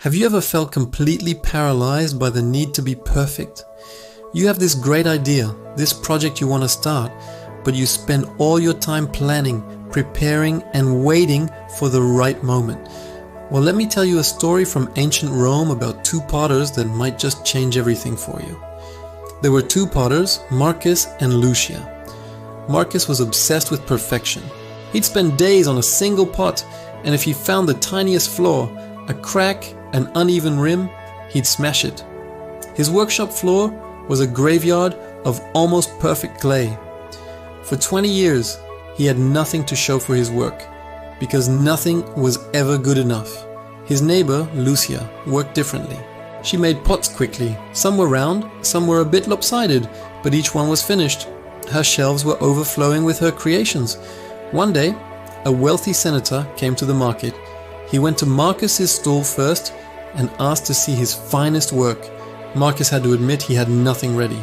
Have you ever felt completely paralyzed by the need to be perfect? You have this great idea, this project you want to start, but you spend all your time planning, preparing, and waiting for the right moment. Well, let me tell you a story from ancient Rome about two potters that might just change everything for you. There were two potters, Marcus and Lucia. Marcus was obsessed with perfection. He'd spend days on a single pot, and if he found the tiniest flaw, a crack, an uneven rim, he'd smash it. His workshop floor was a graveyard of almost perfect clay. For 20 years, he had nothing to show for his work, because nothing was ever good enough. His neighbor, Lucia, worked differently. She made pots quickly. Some were round, some were a bit lopsided, but each one was finished. Her shelves were overflowing with her creations. One day, a wealthy senator came to the market. He went to Marcus's stall first and asked to see his finest work. Marcus had to admit he had nothing ready.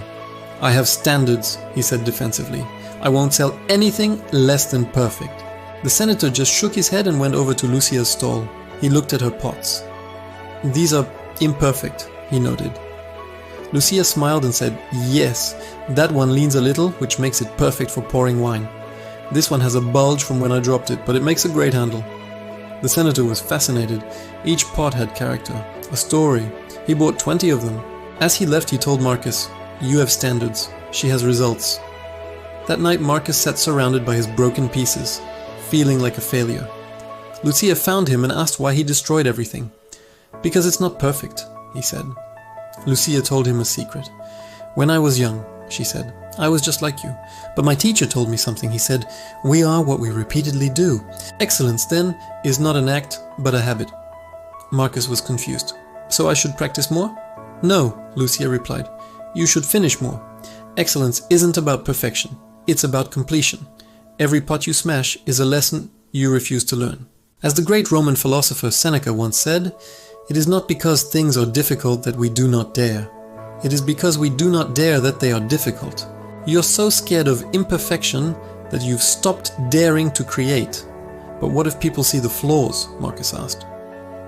"I have standards," he said defensively. "I won't sell anything less than perfect." The senator just shook his head and went over to Lucia's stall. He looked at her pots. "These are imperfect," he noted. Lucia smiled and said, "Yes, that one leans a little, which makes it perfect for pouring wine. This one has a bulge from when I dropped it, but it makes a great handle." The senator was fascinated. Each pot had character, a story. He bought 20 of them. As he left, he told Marcus, "You have standards. She has results." That night, Marcus sat surrounded by his broken pieces, feeling like a failure. Lucia found him and asked why he destroyed everything. "Because it's not perfect," he said. Lucia told him a secret. "When I was young," she said, "I was just like you. But my teacher told me something. He said, we are what we repeatedly do. Excellence, then, is not an act, but a habit." Marcus was confused. "So I should practice more?" "No," Lucia replied. "You should finish more. Excellence isn't about perfection. It's about completion. Every pot you smash is a lesson you refuse to learn." As the great Roman philosopher Seneca once said, "It is not because things are difficult that we do not dare. It is because we do not dare that they are difficult." You're so scared of imperfection that you've stopped daring to create. "But what if people see the flaws?" Marcus asked.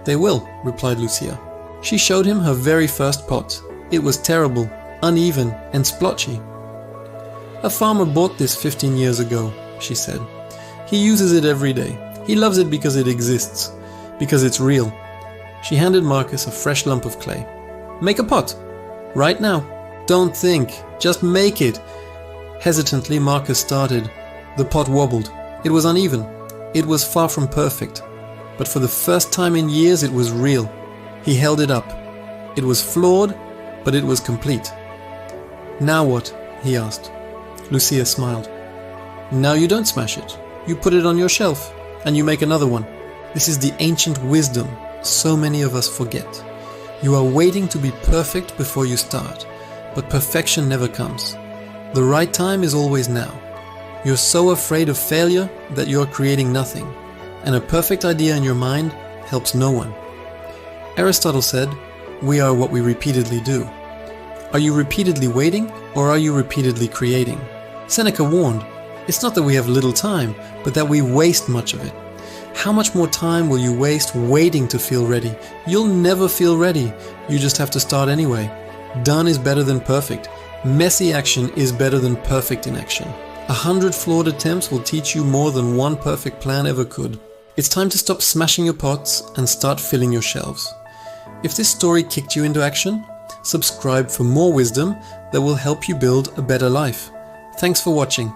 "They will," replied Lucia. She showed him her very first pot. It was terrible, uneven, and splotchy. "A farmer bought this 15 years ago," she said. "He uses it every day. He loves it because it exists, because it's real." She handed Marcus a fresh lump of clay. "Make a pot. Right now. Don't think. Just make it." Hesitantly, Marcus started. The pot wobbled. It was uneven. It was far from perfect. But for the first time in years, it was real. He held it up. It was flawed, but it was complete. "Now what?" he asked. Lucia smiled. "Now you don't smash it. You put it on your shelf, and you make another one." This is the ancient wisdom so many of us forget. You are waiting to be perfect before you start, but perfection never comes. The right time is always now. You're so afraid of failure that you're creating nothing, and a perfect idea in your mind helps no one. Aristotle said, "We are what we repeatedly do." Are you repeatedly waiting, or are you repeatedly creating? Seneca warned, it's not that we have little time, but that we waste much of it. How much more time will you waste waiting to feel ready? You'll never feel ready. You just have to start anyway. Done is better than perfect. Messy action is better than perfect inaction. 100 flawed attempts will teach you more than one perfect plan ever could. It's time to stop smashing your pots and start filling your shelves. If this story kicked you into action, subscribe for more wisdom that will help you build a better life. Thanks for watching.